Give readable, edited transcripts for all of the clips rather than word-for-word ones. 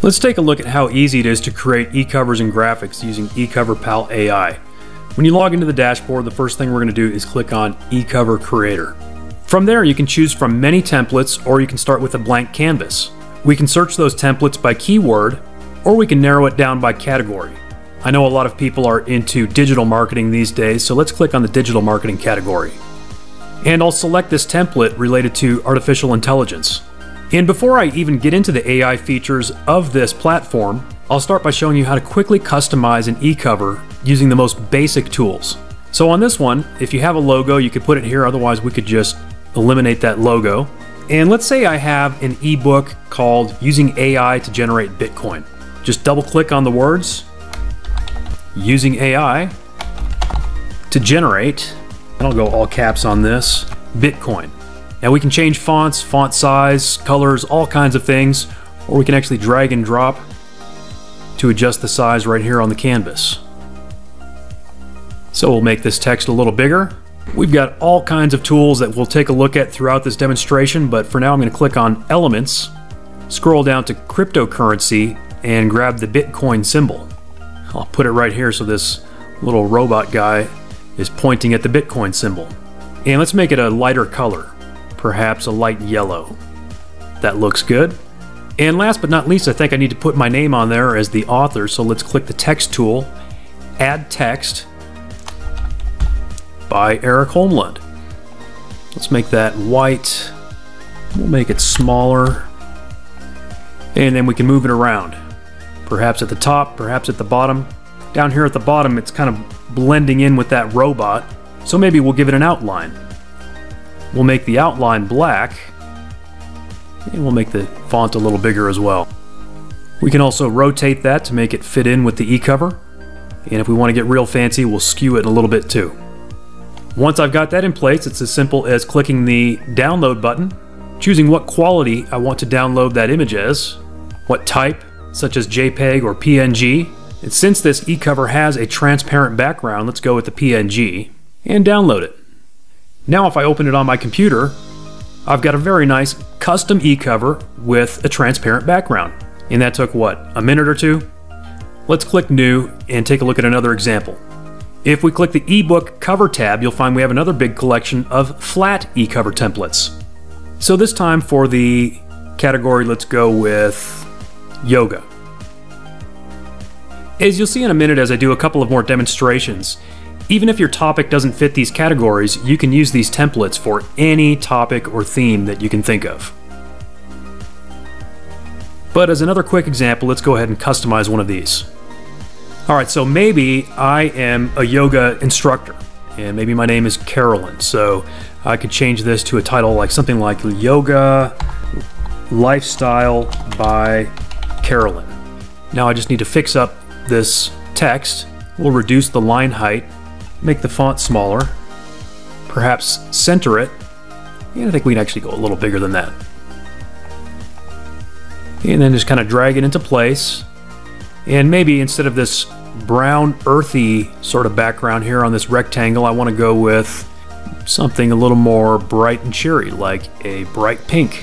Let's take a look at how easy it is to create e-covers and graphics using EcoverPalAi. When you log into the dashboard, the first thing we're going to do is click on eCover Creator. From there, you can choose from many templates, or you can start with a blank canvas. We can search those templates by keyword, or we can narrow it down by category. I know a lot of people are into digital marketing these days, so let's click on the digital marketing category. And I'll select this template related to artificial intelligence. And before I even get into the AI features of this platform, I'll start by showing you how to quickly customize an e-cover using the most basic tools. So on this one, if you have a logo, you could put it here, otherwise we could just eliminate that logo. And let's say I have an ebook called Using AI to Generate Bitcoin. Just double click on the words, Using AI to Generate, and I'll go all caps on this, Bitcoin. Now we can change fonts, font size, colors, all kinds of things, or we can actually drag and drop to adjust the size right here on the canvas. So we'll make this text a little bigger. We've got all kinds of tools that we'll take a look at throughout this demonstration, but for now I'm going to click on Elements, scroll down to Cryptocurrency, and grab the Bitcoin symbol. I'll put it right here so this little robot guy is pointing at the Bitcoin symbol. And let's make it a lighter color. Perhaps a light yellow. That looks good. And last but not least, I think I need to put my name on there as the author, so let's click the text tool, Add Text by Eric Holmlund. Let's make that white. We'll make it smaller. And then we can move it around. Perhaps at the top, perhaps at the bottom. Down here at the bottom, it's kind of blending in with that robot, so maybe we'll give it an outline. We'll make the outline black, and we'll make the font a little bigger as well. We can also rotate that to make it fit in with the e-cover, and if we want to get real fancy, we'll skew it a little bit too. Once I've got that in place, it's as simple as clicking the download button, choosing what quality I want to download that image as, what type, such as JPEG or PNG, and since this e-cover has a transparent background, let's go with the PNG, and download it. Now if I open it on my computer, I've got a very nice custom e-cover with a transparent background. And that took what, a minute or two? Let's click New and take a look at another example. If we click the eBook cover tab, you'll find we have another big collection of flat e-cover templates. So this time for the category, let's go with yoga. As you'll see in a minute as I do a couple of more demonstrations, even if your topic doesn't fit these categories, you can use these templates for any topic or theme that you can think of. But as another quick example, let's go ahead and customize one of these. Alright, so maybe I am a yoga instructor, and maybe my name is Carolyn, so I could change this to a title like something like Yoga Lifestyle by Carolyn. Now I just need to fix up this text. We'll reduce the line height, make the font smaller, perhaps center it, and I think we can actually go a little bigger than that. And then just kind of drag it into place. And maybe instead of this brown earthy sort of background here on this rectangle, I want to go with something a little more bright and cheery, like a bright pink.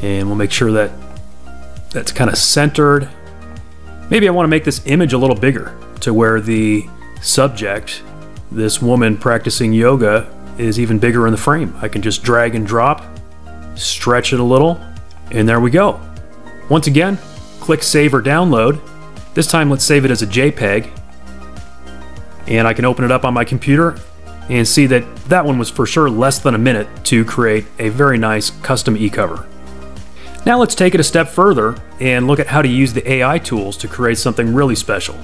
And we'll make sure that that's kind of centered. Maybe I want to make this image a little bigger to where the subject, this woman practicing yoga, is even bigger in the frame. I can just drag and drop, stretch it a little, and there we go. Once again, click Save or Download. This time let's save it as a JPEG. And I can open it up on my computer and see that that one was for sure less than a minute to create a very nice custom e-cover. Now let's take it a step further and look at how to use the AI tools to create something really special.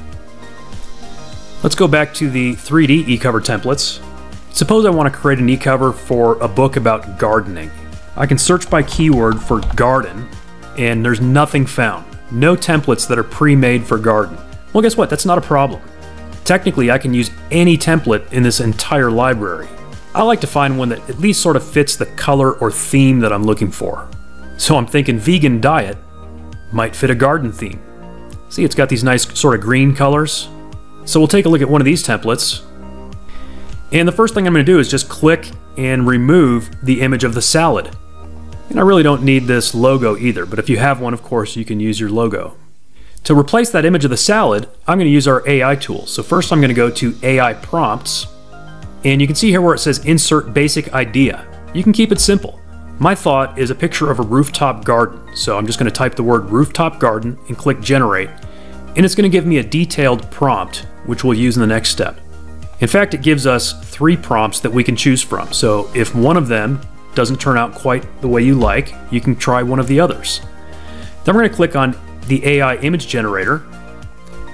Let's go back to the 3D e-cover templates. Suppose I want to create an e-cover for a book about gardening. I can search by keyword for garden, and there's nothing found. No templates that are pre-made for garden. Well, guess what? That's not a problem. Technically, I can use any template in this entire library. I like to find one that at least sort of fits the color or theme that I'm looking for. So I'm thinking vegan diet might fit a garden theme. See, it's got these nice sort of green colors. So we'll take a look at one of these templates. And the first thing I'm going to do is just click and remove the image of the salad. And I really don't need this logo either, but if you have one, of course, you can use your logo. To replace that image of the salad, I'm going to use our AI tool. So first I'm going to go to AI prompts, and you can see here where it says insert basic idea. You can keep it simple. My thought is a picture of a rooftop garden. So I'm just going to type the word rooftop garden and click generate, and it's going to give me a detailed prompt, which we'll use in the next step. In fact, it gives us 3 prompts that we can choose from. So if one of them doesn't turn out quite the way you like, you can try one of the others. Then we're going to click on the AI image generator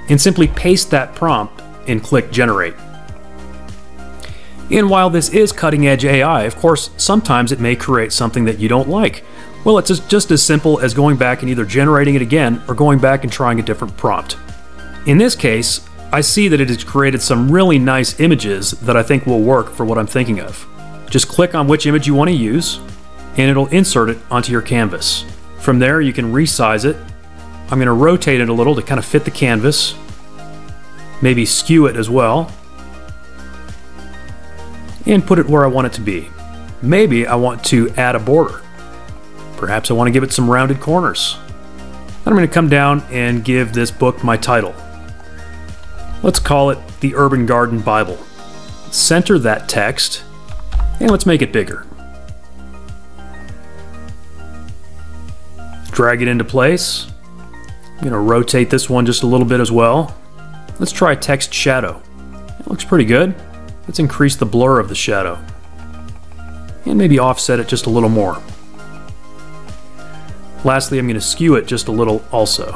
and simply paste that prompt and click generate. And while this is cutting edge AI, of course, sometimes it may create something that you don't like. Well, it's just as simple as going back and either generating it again or going back and trying a different prompt. In this case, I see that it has created some really nice images that I think will work for what I'm thinking of. Just click on which image you want to use, and it'll insert it onto your canvas. From there, you can resize it. I'm going to rotate it a little to kind of fit the canvas, maybe skew it as well, and put it where I want it to be. Maybe I want to add a border. Perhaps I want to give it some rounded corners. Then I'm going to come down and give this book my title. Let's call it The Urban Garden Bible. Center that text, and let's make it bigger. Drag it into place. I'm going to rotate this one just a little bit as well. Let's try text shadow. It looks pretty good. Let's increase the blur of the shadow. And maybe offset it just a little more. Lastly, I'm going to skew it just a little also.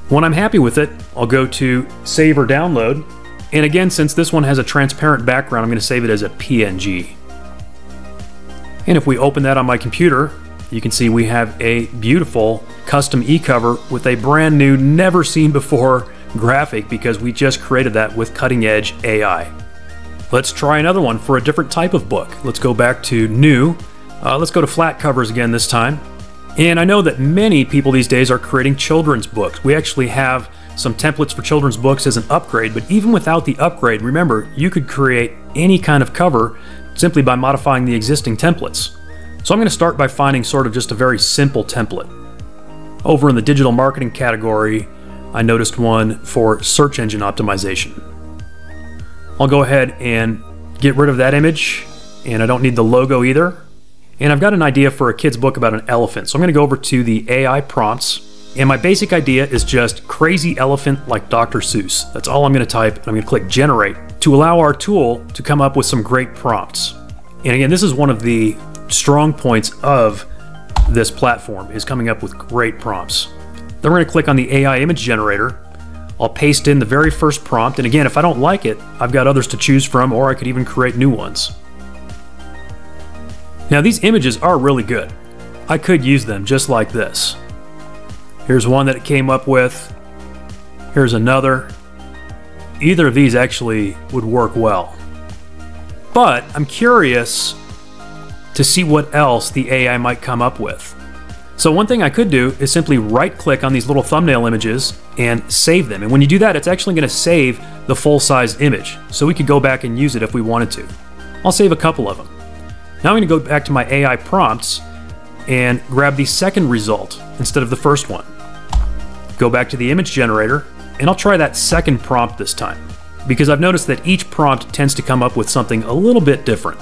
When I'm happy with it, I'll go to Save or Download. And again, since this one has a transparent background, I'm going to save it as a PNG. And if we open that on my computer, you can see we have a beautiful custom e-cover with a brand new, never seen before graphic because we just created that with cutting edge AI. Let's try another one for a different type of book. Let's go back to New. Let's go to flat covers again this time. And I know that many people these days are creating children's books. We actually have some templates for children's books as an upgrade, but even without the upgrade, remember, you could create any kind of cover simply by modifying the existing templates. So I'm going to start by finding sort of just a very simple template. Over in the digital marketing category, I noticed one for search engine optimization. I'll go ahead and get rid of that image, and I don't need the logo either. And I've got an idea for a kid's book about an elephant. So I'm going to go over to the AI prompts, and my basic idea is just crazy elephant like Dr. Seuss. That's all I'm going to type, and I'm going to click generate to allow our tool to come up with some great prompts. And again, this is one of the strong points of this platform, is coming up with great prompts. Then we're going to click on the AI image generator. I'll paste in the very first prompt, and again, if I don't like it, I've got others to choose from, or I could even create new ones. Now these images are really good. I could use them just like this. Here's one that it came up with. Here's another. Either of these actually would work well. But I'm curious to see what else the AI might come up with. So one thing I could do is simply right-click on these little thumbnail images and save them. And when you do that, it's actually going to save the full-size image. So we could go back and use it if we wanted to. I'll save a couple of them. Now I'm going to go back to my AI prompts and grab the second result instead of the first one. Go back to the image generator, and I'll try that second prompt this time, because I've noticed that each prompt tends to come up with something a little bit different.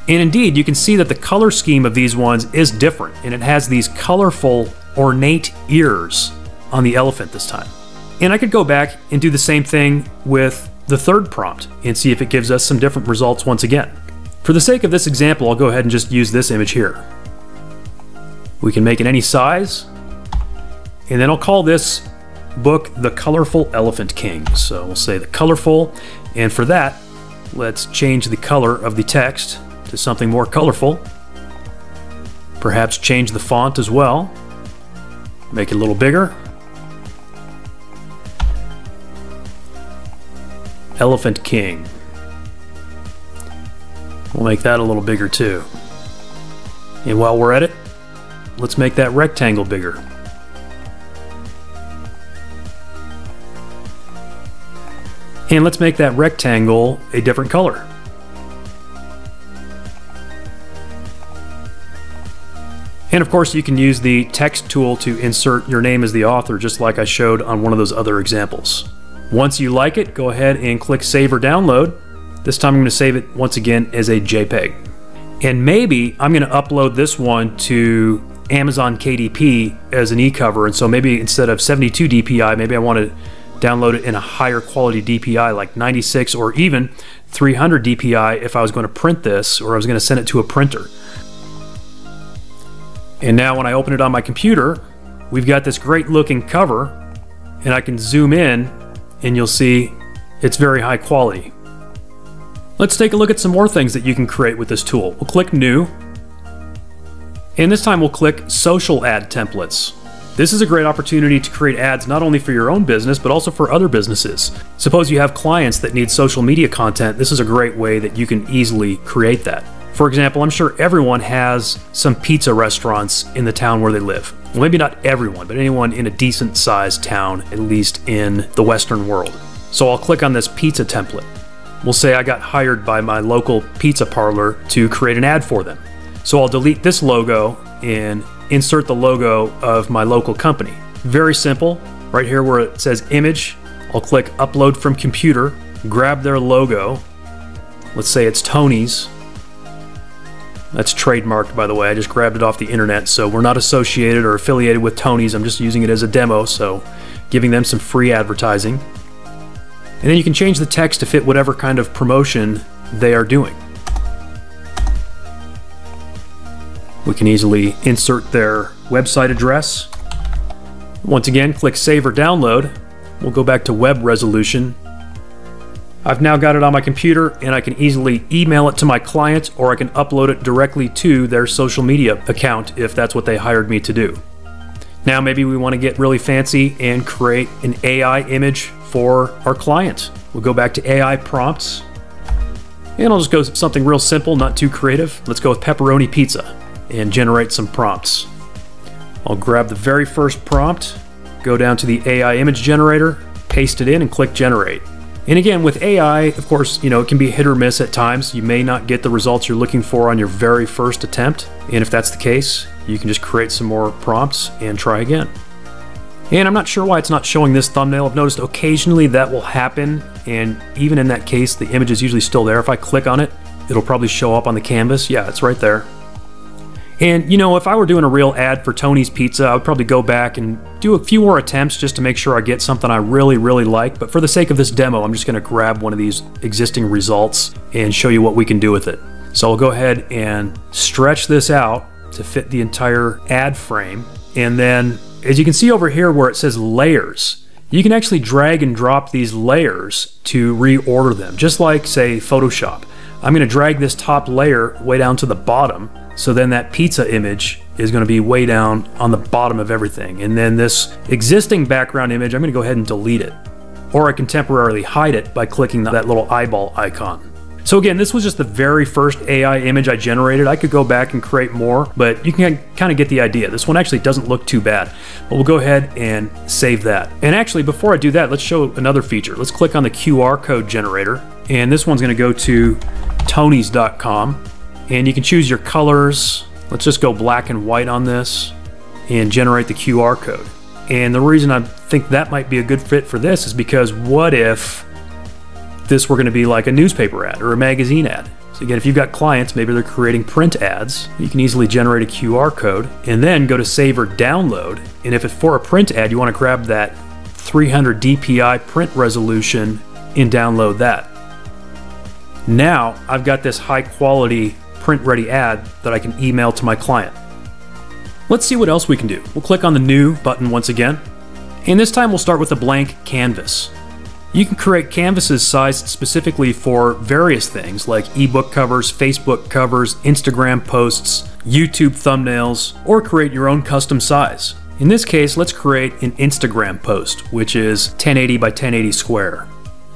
And indeed, you can see that the color scheme of these ones is different, and it has these colorful, ornate ears on the elephant this time. And I could go back and do the same thing with the third prompt and see if it gives us some different results once again. For the sake of this example, I'll go ahead and just use this image here. We can make it any size, and then I'll call this book The Colorful Elephant King. So we'll say the colorful, and for that, let's change the color of the text to something more colorful. Perhaps change the font as well. Make it a little bigger. Elephant King. We'll make that a little bigger too. And while we're at it, let's make that rectangle bigger. And let's make that rectangle a different color. And of course, you can use the text tool to insert your name as the author, just like I showed on one of those other examples. Once you like it, go ahead and click Save or Download. This time I'm going to save it once again as a JPEG. And maybe I'm going to upload this one to Amazon KDP as an e-cover, and so maybe instead of 72 DPI, maybe I want to download it in a higher quality DPI like 96 or even 300 DPI if I was going to print this, or I was going to send it to a printer. And now when I open it on my computer, we've got this great looking cover, and I can zoom in and you'll see it's very high quality. Let's take a look at some more things that you can create with this tool. We'll click New, and this time we'll click Social Ad Templates. This is a great opportunity to create ads not only for your own business, but also for other businesses. Suppose you have clients that need social media content. This is a great way that you can easily create that. For example, I'm sure everyone has some pizza restaurants in the town where they live. Well, maybe not everyone, but anyone in a decent sized town, at least in the Western world. So I'll click on this pizza template. We'll say I got hired by my local pizza parlor to create an ad for them. So I'll delete this logo and insert the logo of my local company. Very simple. Right here where it says image, I'll click Upload from Computer, grab their logo. Let's say it's Tony's. That's trademarked, by the way. I just grabbed it off the internet, so we're not associated or affiliated with Tony's. I'm just using it as a demo, so giving them some free advertising. And then you can change the text to fit whatever kind of promotion they are doing. We can easily insert their website address. Once again, click Save or Download. We'll go back to web resolution. I've now got it on my computer, and I can easily email it to my client, or I can upload it directly to their social media account if that's what they hired me to do. Now maybe we want to get really fancy and create an AI image for our client. We'll go back to AI prompts, and I'll just go with something real simple, not too creative. Let's go with pepperoni pizza and generate some prompts. I'll grab the very first prompt, go down to the AI image generator, paste it in, and click Generate. And again, with AI, of course, it can be hit or miss at times. You may not get the results you're looking for on your very first attempt. And if that's the case, you can just create some more prompts and try again. And I'm not sure why it's not showing this thumbnail. I've noticed occasionally that will happen. And even in that case, the image is usually still there. If I click on it, it'll probably show up on the canvas. Yeah, it's right there. And if I were doing a real ad for Tony's Pizza, I would probably go back and do a few more attempts just to make sure I get something I really, really like. But for the sake of this demo, I'm just going to grab one of these existing results and show you what we can do with it. So I'll go ahead and stretch this out to fit the entire ad frame. And then, as you can see over here where it says layers, you can actually drag and drop these layers to reorder them, just like, say, Photoshop. I'm going to drag this top layer way down to the bottom. So then that pizza image is going to be way down on the bottom of everything. And then this existing background image, I'm going to go ahead and delete it. Or I can temporarily hide it by clicking that little eyeball icon. So again, this was just the very first AI image I generated. I could go back and create more, but you can kind of get the idea. This one actually doesn't look too bad. But we'll go ahead and save that. And actually, before I do that, let's show another feature. Let's click on the QR code generator. And this one's going to go to tonys.com. And you can choose your colors. Let's just go black and white on this and generate the QR code. And the reason I think that might be a good fit for this is because what if this were going to be like a newspaper ad or a magazine ad? So again, if you've got clients, maybe they're creating print ads, you can easily generate a QR code and then go to Save or Download. And if it's for a print ad, you want to grab that 300 DPI print resolution and download that. Now I've got this high quality print-ready ad that I can email to my client. Let's see what else we can do. We'll click on the New button once again, and this time we'll start with a blank canvas. You can create canvases sized specifically for various things like ebook covers, Facebook covers, Instagram posts, YouTube thumbnails, or create your own custom size. In this case, let's create an Instagram post, which is 1080 by 1080 square.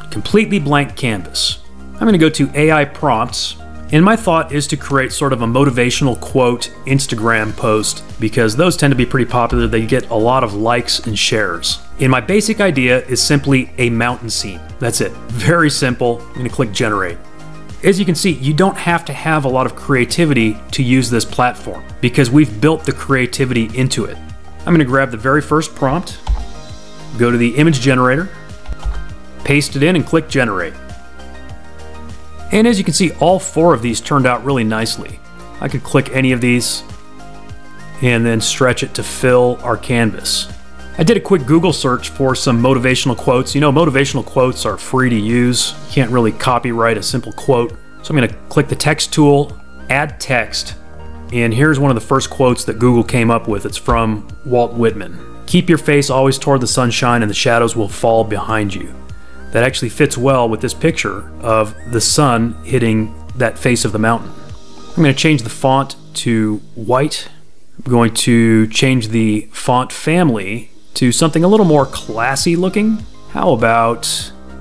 Completely blank canvas. I'm going to go to AI prompts. And my thought is to create sort of a motivational quote Instagram post because those tend to be pretty popular. They get a lot of likes and shares. And my basic idea is simply a mountain scene. That's it. Very simple. I'm going to click Generate. As you can see, you don't have to have a lot of creativity to use this platform because we've built the creativity into it. I'm going to grab the very first prompt, go to the image generator, paste it in and click generate. And as you can see, all 4 of these turned out really nicely. I could click any of these and then stretch it to fill our canvas. I did a quick Google search for some motivational quotes. You know, motivational quotes are free to use. You can't really copyright a simple quote. So I'm going to click the text tool, add text, and here's one of the first quotes that Google came up with. It's from Walt Whitman. Keep your face always toward the sunshine and the shadows will fall behind you. That actually fits well with this picture of the sun hitting that face of the mountain. I'm going to change the font to white. I'm going to change the font family to something a little more classy looking. How about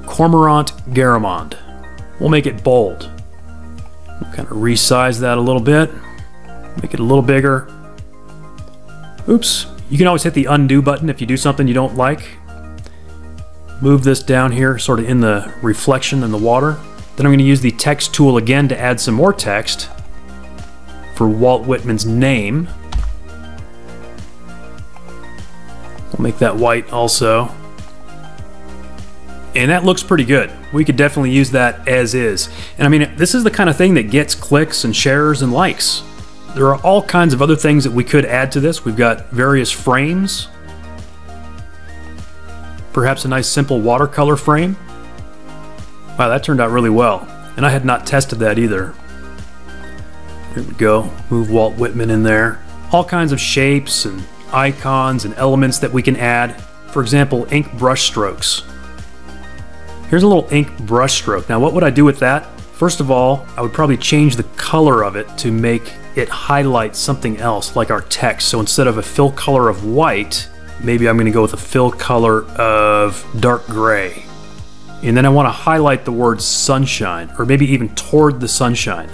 Cormorant Garamond? We'll make it bold. We'll kind of resize that a little bit. Make it a little bigger. Oops. You can always hit the undo button if you do something you don't like. Move this down here, sort of in the reflection in the water. Then I'm going to use the text tool again to add some more text for Walt Whitman's name. We'll make that white also. And that looks pretty good. We could definitely use that as is. And I mean, this is the kind of thing that gets clicks and shares and likes. There are all kinds of other things that we could add to this. We've got various frames. Perhaps a nice simple watercolor frame. Wow, that turned out really well. And I had not tested that either. There we go. Move Walt Whitman in there. All kinds of shapes and icons and elements that we can add. For example, ink brush strokes. Here's a little ink brush stroke. Now what would I do with that? First of all, I would probably change the color of it to make it highlight something else, like our text. So instead of a fill color of white, maybe I'm going to go with a fill color of dark gray. And then I want to highlight the word sunshine, or maybe even toward the sunshine.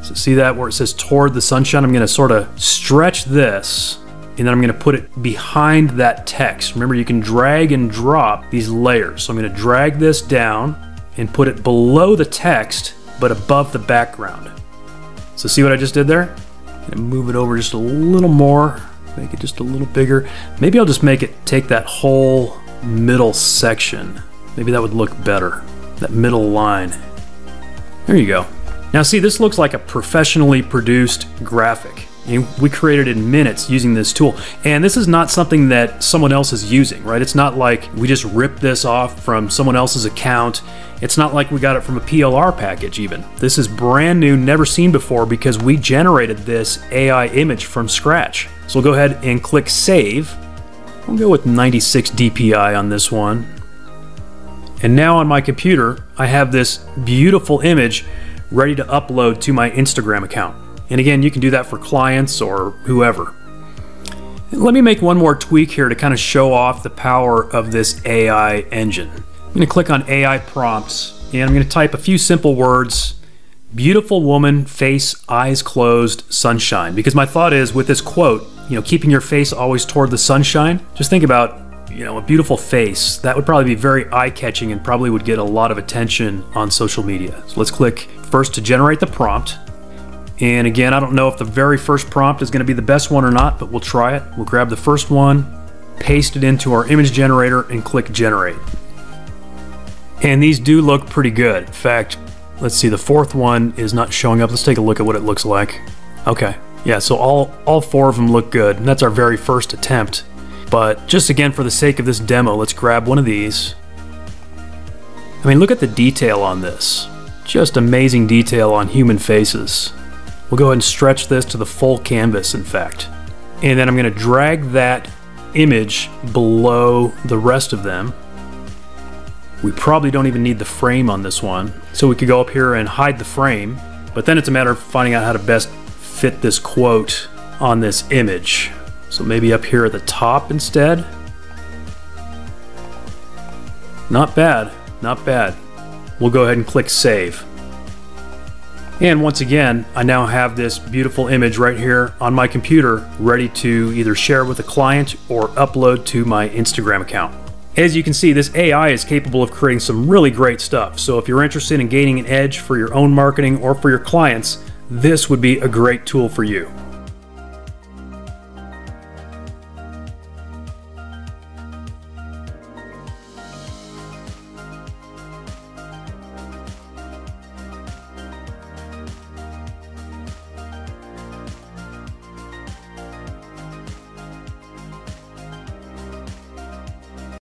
So see that where it says toward the sunshine? I'm going to sort of stretch this, and then I'm going to put it behind that text. Remember, you can drag and drop these layers. So I'm going to drag this down and put it below the text, but above the background. So see what I just did there? I'm going to move it over just a little more, make it just a little bigger. Maybe I'll just make it take that whole middle section. Maybe that would look better, that middle line. There you go. Now see, this looks like a professionally produced graphic. We created it in minutes using this tool. And this is not something that someone else is using, right? It's not like we just ripped this off from someone else's account. It's not like we got it from a PLR package even. This is brand new, never seen before, because we generated this AI image from scratch. So we'll go ahead and click save. We'll go with 96 DPI on this one. And now on my computer, I have this beautiful image ready to upload to my Instagram account. And again, you can do that for clients or whoever. And let me make one more tweak here to kind of show off the power of this AI engine. I'm going to click on AI prompts, and I'm going to type a few simple words. Beautiful woman, face, eyes closed, sunshine. Because my thought is, with this quote, keeping your face always toward the sunshine, just think about, a beautiful face. That would probably be very eye-catching and probably would get a lot of attention on social media. So let's click first to generate the prompt. And again, I don't know if the very first prompt is going to be the best one or not, but we'll try it. We'll grab the first one, paste it into our image generator, and click generate. And these do look pretty good. In fact, let's see, the fourth one is not showing up. Let's take a look at what it looks like. Okay, yeah, so all 4 of them look good, and that's our very first attempt. But just again, for the sake of this demo, let's grab one of these. I mean, look at the detail on this. Just amazing detail on human faces. We'll go ahead and stretch this to the full canvas, in fact. And then I'm going to drag that image below the rest of them. We probably don't even need the frame on this one. So we could go up here and hide the frame, but then it's a matter of finding out how to best fit this quote on this image. So maybe up here at the top instead. Not bad, not bad. We'll go ahead and click save. And once again, I now have this beautiful image right here on my computer, ready to either share with a client or upload to my Instagram account. As you can see, this AI is capable of creating some really great stuff. So if you're interested in gaining an edge for your own marketing or for your clients, this would be a great tool for you.